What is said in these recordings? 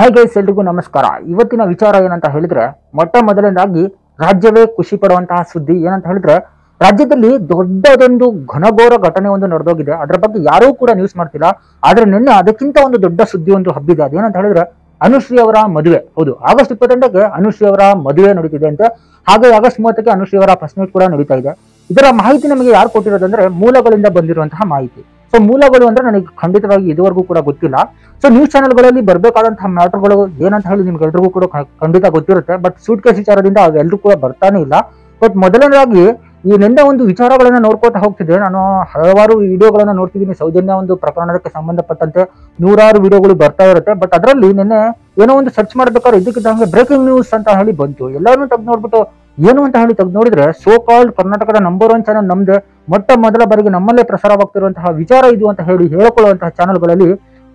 Hi guys, ಎಲ್ರಿಗೂ ನಮಸ್ಕಾರ. ಇವತ್ತಿನ ವಿಚಾರ ಏನಂತ ಹೇಳಿದ್ರೆ, ಮೊಟ್ಟ ಮೊದಲನೇದಾಗಿ ರಾಜ್ಯವೇ ಖುಷಿ ಪಡುವಂತಹ ಸುದ್ದಿ ಏನಂತ ಹೇಳಿದ್ರೆ, ರಾಜ್ಯದಲ್ಲಿ ದೊಡ್ಡದೊಂದು ಘನಘೋರ ಘಟನೆ ಒಂದು ನಡೆದೋಗಿದೆ. ಅದರ ಬಗ್ಗೆ ಯಾರೂ ಕೂಡ ನ್ಯೂಸ್ ಮಾಡ್ತಿಲ್ಲ. ಆದ್ರೆ ನಿನ್ನೆ ಅದಕ್ಕಿಂತ ಒಂದು ದೊಡ್ಡ ಸುದ್ದಿ ಒಂದು ಹಬ್ಬಿದೆ. ಅದೇನಂತ ಹೇಳಿದ್ರೆ, ಅನುಶ್ರೀ ಅವರ ಮದುವೆ. ಹೌದು, ಆಗಸ್ಟ್ 28ಕ್ಕೆ ಅನುಶ್ರೀ ಅವರ ಮದುವೆ ನಡೀತಿದೆ ಅಂತೆ. ಹಾಗೆ ಆಗಸ್ಟ್ 30ಕ್ಕೆ ಅನುಶ್ರೀ ಅವರ ಫಸ್ಟ್ ನೈಟ್ ಕೂಡ ನಡೀತಾ ಇದೆ. ಇದರ ಮಾಹಿತಿ ನಮಗೆ ಯಾರು ಕೊಟ್ಟಿರೋದಂದ್ರೆ, ಮೂಲಗಳಿಂದ ಬಂದಿರುವಂತಹ ಮಾಹಿತಿ. ಸೊ ಮೂಲಗಳು ಅಂದ್ರೆ ನನಗೆ ಖಂಡಿತವಾಗಿ ಇದುವರೆಗೂ ಕೂಡ ಗೊತ್ತಿಲ್ಲ. ಸೊ ನ್ಯೂಸ್ ಚಾನೆಲ್ಗಳಲ್ಲಿ ಬರಬೇಕಾದಂತಹ ಮ್ಯಾಟರ್ಗಳು ಏನಂತ ಹೇಳಿ ನಿಮ್ಗೆ ಎಲ್ರಿಗೂ ಕೂಡ ಖಂಡಿತ ಗೊತ್ತಿರುತ್ತೆ. ಬಟ್ ಸೂಟ್ ಕೇಸ್ ವಿಚಾರದಿಂದ ಅವೆಲ್ಲರೂ ಕೂಡ ಬರ್ತಾನೆ ಇಲ್ಲ. ಬಟ್ ಮೊದಲನೇದಾಗಿ ಈ ನಿನ್ನೆ ಒಂದು ವಿಚಾರಗಳನ್ನ ನೋಡ್ಕೋತಾ ಹೋಗ್ತಿದ್ದೆ. ನಾನು ಹಲವಾರು ವಿಡಿಯೋಗಳನ್ನ ನೋಡ್ತಿದ್ದೀನಿ. ಸೌಜನ್ಯ ಒಂದು ಪ್ರಕರಣಕ್ಕೆ ಸಂಬಂಧಪಟ್ಟಂತೆ ನೂರಾರು ವಿಡಿಯೋಗಳು ಬರ್ತಾ ಇರುತ್ತೆ. ಬಟ್ ಅದರಲ್ಲಿ ನಿನ್ನೆ ಏನೋ ಒಂದು ಸರ್ಚ್ ಮಾಡ್ಬೇಕಾದ್ರೆ ಇದಕ್ಕಿದ್ದಂಗೆ ಬ್ರೇಕಿಂಗ್ ನ್ಯೂಸ್ ಅಂತ ಹೇಳಿ ಬಂತು. ಎಲ್ಲರೂ ತೆಗೆದು ನೋಡ್ಬಿಟ್ಟು ಏನು ಅಂತ ಹೇಳಿ ತೆಗೆದು ನೋಡಿದ್ರೆ, ಸೋ ಕಾಲ್ಡ್ ಕರ್ನಾಟಕದ ನಂಬರ್ 1 ಚಾನಲ್ ನಮ್ದೆ, ಮೊಟ್ಟ ಮೊದಲ ಬಾರಿಗೆ ನಮ್ಮಲ್ಲೇ ಪ್ರಸಾರವಾಗ್ತಿರುವಂತಹ ವಿಚಾರ ಇದು ಅಂತ ಹೇಳಿ ಹೇಳಿಕೊಳ್ಳುವಂತಹ ಚಾನೆಲ್ಗಳಲ್ಲಿ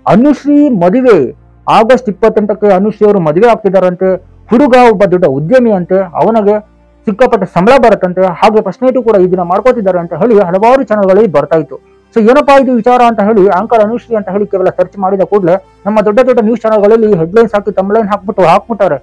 ಅನುಶ್ರೀ ಮದುವೆ, ಆಗಸ್ಟ್ 28ಕ್ಕೆ ಅನುಶ್ರೀ ಅವರು ಮದುವೆ ಆಗ್ತಿದಾರಂತೆ. ಹುಡುಗ ಒಬ್ಬ ದೊಡ್ಡ ಉದ್ಯಮಿ ಅಂತೆ, ಅವನಿಗೆ ಸಿಕ್ಕಾಪಟ್ಟೆ ಸಂಬಳ ಬರುತ್ತಂತೆ. ಹಾಗೆ ಫಸ್ಟ್ ನೈಟು ಕೂಡ ಈ ದಿನ ಮಾಡ್ಕೋತಿದ್ದಾರೆ ಅಂತ ಹೇಳಿ ಹಲವಾರು ಚಾನೆಲ್ಗಳಲ್ಲಿ ಬರ್ತಾ ಇತ್ತು. ಸೊ ಏನಪ್ಪಾ ಇದು ವಿಚಾರ ಅಂತ ಹೇಳಿ ಆಂಕರ್ ಅನುಶ್ರೀ ಅಂತ ಹೇಳಿ ಕೇವಲ ಸರ್ಚ್ ಮಾಡಿದ ಕೂಡಲೇ ನಮ್ಮ ದೊಡ್ಡ ದೊಡ್ಡ ನ್ಯೂಸ್ ಚಾನೆಲ್ಗಳಲ್ಲಿ ಹೆಡ್ಲೈನ್ಸ್ ಹಾಕಿ ತಮ್ಲೈನ್ ಹಾಕ್ಬಿಟ್ಟಾರೆ.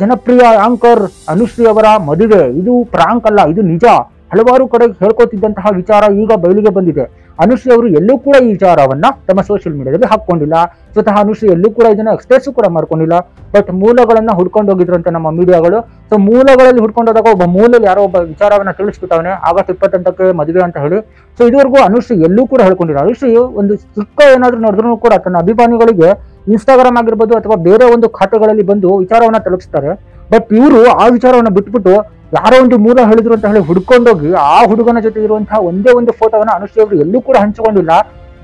ಜನಪ್ರಿಯ ಆಂಕರ್ ಅನುಶ್ರೀ ಅವರ ಮದುವೆ, ಇದು ಪ್ರಾಂಕ್ ಅಲ್ಲ, ಇದು ನಿಜ. ಹಲವಾರು ಕಡೆ ಹೇಳ್ಕೊತಿದ್ದಂತಹ ವಿಚಾರ ಈಗ ಬಯಲಿಗೆ ಬಂದಿದೆ. ಅನುಶ್ರೀ ಅವರು ಎಲ್ಲೂ ಕೂಡ ಈ ವಿಚಾರವನ್ನ ತಮ್ಮ ಸೋಷಿಯಲ್ ಮೀಡಿಯಾದಲ್ಲಿ ಹಾಕೊಂಡಿಲ್ಲ. ಸ್ವತಃ ಅನುಶ್ರೀ ಎಲ್ಲೂ ಕೂಡ ಇದನ್ನ ಎಕ್ಸ್ಪ್ರೆಸ್ ಕೂಡ ಮಾಡ್ಕೊಂಡಿಲ್ಲ. ಬಟ್ ಮೂಲಗಳನ್ನ ಹುಡ್ಕೊಂಡು ಹೋಗಿದ್ರಂತೆ ನಮ್ಮ ಮೀಡಿಯಾಗಳು. ಸೊ ಮೂಲಗಳಲ್ಲಿ ಹುಡ್ಕೊಂಡೋದಾಗ ಒಬ್ಬ ಮೂಲಲ್ಲಿ ಯಾರೋ ಒಬ್ಬ ವಿಚಾರವನ್ನ ತಿಳಿಸ್ಬಿಟ್ಟವನೆ, ಆಗಸ್ಟ್ 28ಕ್ಕೆ ಮದುವೆ ಅಂತ ಹೇಳಿ. ಸೊ ಇದುವರೆಗೂ ಅನುಶ್ರೀ ಎಲ್ಲೂ ಕೂಡ ಹೇಳ್ಕೊಂಡಿಲ್ಲ. ಅನುಶ್ರೀ ಒಂದು ಚಿಕ್ಕ ಏನಾದ್ರೂ ನಡೆದ್ರೂ ಕೂಡ ತನ್ನ ಅಭಿಮಾನಿಗಳಿಗೆ ಇನ್ಸ್ಟಾಗ್ರಾಮ್ ಆಗಿರ್ಬೋದು ಅಥವಾ ಬೇರೆ ಒಂದು ಖಾತೆಗಳಲ್ಲಿ ಬಂದು ವಿಚಾರವನ್ನ ತಲುಪಿಸ್ತಾರೆ. ಬಟ್ ಇವರು ಆ ವಿಚಾರವನ್ನ ಬಿಟ್ಬಿಟ್ಟು ಯಾರೋ ಒಂದು ಮೂಲ ಹೇಳಿದ್ರು ಅಂತ ಹೇಳಿ ಹುಡ್ಕೊಂಡೋಗಿ ಆ ಹುಡುಗನ ಜೊತೆ ಇರುವಂತಹ ಒಂದೇ ಒಂದು ಫೋಟೋವನ್ನ ಅನುಶ್ರೀ ಅವರು ಎಲ್ಲೂ ಕೂಡ ಹಂಚಿಕೊಂಡಿಲ್ಲ.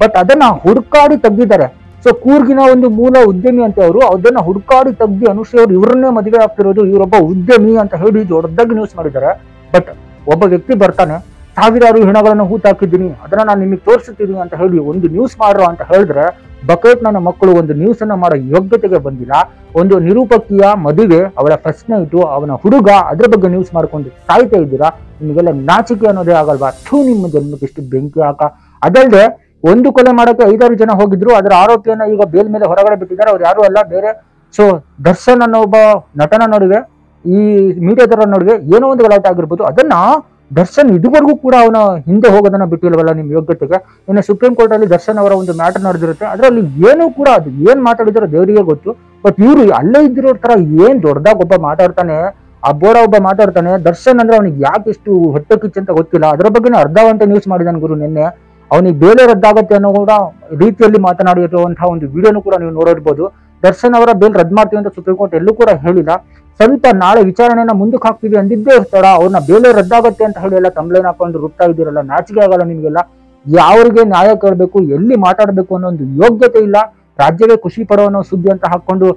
ಬಟ್ ಅದನ್ನ ಹುಡುಕಾಡಿ ತೆಗ್ದಿದ್ದಾರೆ. ಸೊ ಕೂರ್ಗಿನ ಒಂದು ಮೂಲ ಉದ್ಯಮಿ ಅಂತ ಅವರು, ಅದನ್ನ ಹುಡುಕಾಡಿ ತೆಗ್ದಿ ಅನುಶ್ರೀ ಅವರು ಇವ್ರನ್ನೇ ಮದುವೆ ಆಗ್ತಿರೋದು, ಇವರೊಬ್ಬ ಉದ್ಯಮಿ ಅಂತ ಹೇಳಿ ದೊಡ್ಡದಾಗಿ ನ್ಯೂಸ್ ಮಾಡಿದ್ದಾರೆ. ಬಟ್ ಒಬ್ಬ ವ್ಯಕ್ತಿ ಬರ್ತಾನೆ, ಸಾವಿರಾರು ಹೆಣಗಳನ್ನು ಹೂತಾಕಿದ್ದೀನಿ, ಅದನ್ನ ನಾನು ನಿಮಗೆ ತೋರಿಸುತ್ತೀನಿ ಅಂತ ಹೇಳಿ ಒಂದು ನ್ಯೂಸ್ ಮಾಡ್ರೋ ಅಂತ ಹೇಳಿದ್ರೆ, ಬಕೆಟ್ ನನ್ನ ಮಕ್ಕಳು ಒಂದು ನ್ಯೂಸ್ ಅನ್ನ ಮಾಡೋ ಯೋಗ್ಯತೆಗೆ ಬಂದಿಲ್ಲ. ಒಂದು ನಿರೂಪಕಿಯ ಮದುವೆ, ಅವಳ ಫಸ್ಟ್ ನೈಟು, ಅವನ ಹುಡುಗ, ಅದ್ರ ಬಗ್ಗೆ ನ್ಯೂಸ್ ಮಾಡ್ಕೊಂಡು ಸಾಯ್ತಾ ಇದ್ದೀರಾ. ನಿಮಗೆಲ್ಲ ನಾಚಿಕೆ ಅನ್ನೋದೇ ಆಗಲ್ವಾ? ನಿಮ್ಮ ಜನ್ಮಕ್ಕೆ ಇಷ್ಟು ಬೆಂಕಿ ಹಾಕ. ಅದಲ್ಲದೆ ಒಂದು ಕೊಲೆ ಮಾಡಕ್ಕೆ 5-6 ಜನ ಹೋಗಿದ್ರು. ಅದರ ಆರೋಪಿಯನ್ನ ಈಗ ಬೇಲ್ ಮೇಲೆ ಹೊರಗಡೆ ಬಿಟ್ಟಿದ್ದಾರೆ. ಅವ್ರು ಯಾರು ಅಲ್ಲ, ಬೇರೆ. ಸೊ ದರ್ಶನ್ ಅನ್ನೋ ಒಬ್ಬ ನಟನ ನಡುವೆ, ಈ ಮೀಡಿಯಾದವರ ನಡುವೆ ಏನೋ ಒಂದು ಗಲಾಟೆ ಆಗಿರ್ಬೋದು. ಅದನ್ನ ದರ್ಶನ್ ಇದುವರೆಗೂ ಕೂಡ ಅವನ ಹಿಂದೆ ಹೋಗೋದನ್ನ ಬಿಟ್ಟಿಲ್ವಲ್ಲ ನಿಮ್ಮ ಯೋಗ್ಯತೆಗೆ. ಇನ್ನು ಸುಪ್ರೀಂ ಕೋರ್ಟ್ ಅಲ್ಲಿ ದರ್ಶನ್ ಅವರ ಒಂದು ಮ್ಯಾಟರ್ ನಡೆದಿರುತ್ತೆ. ಅದರಲ್ಲಿ ಏನೂ ಕೂಡ ಅದು ಏನ್ ಮಾತಾಡಿದಾರೋ ದೇವರಿಗೆ ಗೊತ್ತು. ಬಟ್ ಇವರು ಅಲ್ಲೇ ಇದ್ದಿರೋ ತರ ಏನ್ ದೊಡ್ಡದಾಗ ಒಬ್ಬ ಮಾತಾಡ್ತಾನೆ, ಆ ಬೋಡ ಒಬ್ಬ ಮಾತಾಡ್ತಾನೆ. ದರ್ಶನ್ ಅಂದ್ರೆ ಅವನಿಗೆ ಯಾಕೆ ಇಷ್ಟು ಹೊಟ್ಟೆ ಕಿಚ್ಚು ಅಂತ ಗೊತ್ತಿಲ್ಲ. ಅದ್ರ ಬಗ್ಗೆ ಅರ್ಧ ಗಂಟೆ ನ್ಯೂಸ್ ಮಾಡಿದಾನೆ ಗುರು ನಿನ್ನೆ. ಅವನಿಗೆ ಬೇಲೆ ರದ್ದಾಗತ್ತೆ ಅನ್ನೋ ಕೂಡ ರೀತಿಯಲ್ಲಿ ಮಾತನಾಡಿರುವಂತಹ ಒಂದು ವಿಡಿಯೋನು ಕೂಡ ನೀವು ನೋಡಿರ್ಬೋದು. ದರ್ಶನ್ ಅವರ ಬೇಲ್ ರದ್ದು ಮಾಡ್ತೀವಿ ಅಂತ ಸುಪ್ರೀಂ ಕೋರ್ಟ್ ಎಲ್ಲೂ ಕೂಡ ಹೇಳಿಲ್ಲ. ಸ್ವಲ್ಪ ನಾಳೆ ವಿಚಾರಣೆಯನ್ನ ಮುಂದಕ್ಕೆ ಹಾಕ್ತೀವಿ ಅಂದಿದ್ದೇ ತಡ ಅವ್ರನ್ನ ಬೇಲೆ ರದ್ದಾಗತ್ತೆ ಅಂತ ಹೇಳಿ ಎಲ್ಲ ತಮ್ಲೈನ್ ಹಾಕೊಂಡು ರುಟ್ತಾ ಇದ್ದೀರಲ್ಲ, ನಾಚಿಕೆ ಆಗಲ್ಲ ನಿಮ್ಗೆಲ್ಲ? ಯಾವ್ರಿಗೆ ನ್ಯಾಯ ಕೇಳಬೇಕು, ಎಲ್ಲಿ ಮಾತಾಡಬೇಕು ಅನ್ನೋ ಒಂದು ಯೋಗ್ಯತೆ ಇಲ್ಲ. ರಾಜ್ಯವೇ ಖುಷಿ ಪಡೋ ಅನ್ನೋ ಸುದ್ದಿ ಅಂತ ಹಾಕೊಂಡು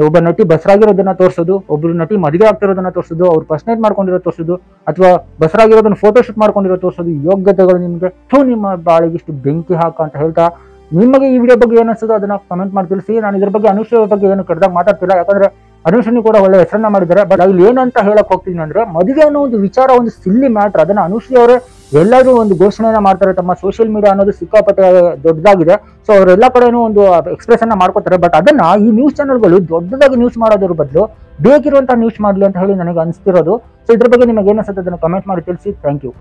ಒಬ್ಬ ನಟಿ ಬಸರಾಗಿರೋದನ್ನ ತೋರಿಸೋದು, ಒಬ್ರು ನಟಿ ಮದುವೆ ಆಗ್ತಿರೋದನ್ನ ತೋರಿಸೋದು, ಅವ್ರು ಫಸ್ಟ್ ನೈಟ್ ಮಾಡ್ಕೊಂಡಿರೋ ತೋರಿಸೋದು, ಅಥವಾ ಬಸರಾಗಿರೋದನ್ನ ಫೋಟೋ ಶೂಟ್ ಮಾಡ್ಕೊಂಡಿರೋ ತೋರಿಸೋದು, ಯೋಗ್ಯತೆಗಳು ನಿಮ್ಗೆ ನಿಮ್ಮ ಬಾಳಿಗೆ ಇಷ್ಟು ಬೆಂಕಿ ಹಾಕ ಅಂತ ಹೇಳ್ತಾ, ನಿಮಗೆ ಈ ವಿಡಿಯೋ ಬಗ್ಗೆ ಏನಿಸ್ತದೋ ಅದನ್ನ ಕಮೆಂಟ್ ಮಾಡಿ ತಿಳಿಸಿ. ನಾನು ಇದ್ರ ಬಗ್ಗೆ ಅನುಶ್ರೀ ಬಗ್ಗೆ ಏನು ಕೆಟ್ಟದಾಗ ಮಾತಾಡ್ತಿಲ್ಲ, ಯಾಕಂದ್ರೆ ಅನುಶ್ರೀ ಕೂಡ ಒಳ್ಳೆ ಹೆಸರನ್ನ ಮಾಡಿದ್ದಾರೆ. ಬಟ್ ಅಲ್ಲಿ ಏನಂತ ಹೇಳಕ್ ಹೋಗ್ತೀನಿ ಅಂದ್ರೆ, ಮದುವೆ ಅನ್ನೋ ಒಂದು ವಿಚಾರ ಒಂದು ಸಿಲ್ಲಿ ಮ್ಯಾಟರ್. ಅದನ್ನ ಅನುಶ್ರೀ ಅವರೇ ಎಲ್ಲರೂ ಒಂದು ಘೋಷಣೆಯನ್ನ ಮಾಡ್ತಾರೆ. ತಮ್ಮ ಸೋಷಿಯಲ್ ಮೀಡಿಯಾ ಅನ್ನೋದು ಸಿಕ್ಕಾಪಟ್ಟೆ ದೊಡ್ಡದಾಗಿದೆ. ಸೊ ಅವರೆಲ್ಲ ಕಡೆನೂ ಒಂದು ಎಕ್ಸ್ಪ್ರೆಸ್ ಅನ್ನ ಮಾಡ್ಕೋತಾರೆ. ಬಟ್ ಅದನ್ನ ಈ ನ್ಯೂಸ್ ಚಾನೆಲ್ಗಳು ದೊಡ್ಡದಾಗಿ ನ್ಯೂಸ್ ಮಾಡೋದ್ರ ಬದಲು ಬೇಕಿರುವಂತಹ ನ್ಯೂಸ್ ಮಾಡ್ಲಿ ಅಂತ ಹೇಳಿ ನನಗೆ ಅನಿಸ್ತಿರೋದು. ಸೊ ಇದ್ರ ಬಗ್ಗೆ ನಿಮಗೆ ಏನಿಸುತ್ತೆ ಅದನ್ನ ಕಮೆಂಟ್ ಮಾಡಿ ತಿಳಿಸಿ. Thank you.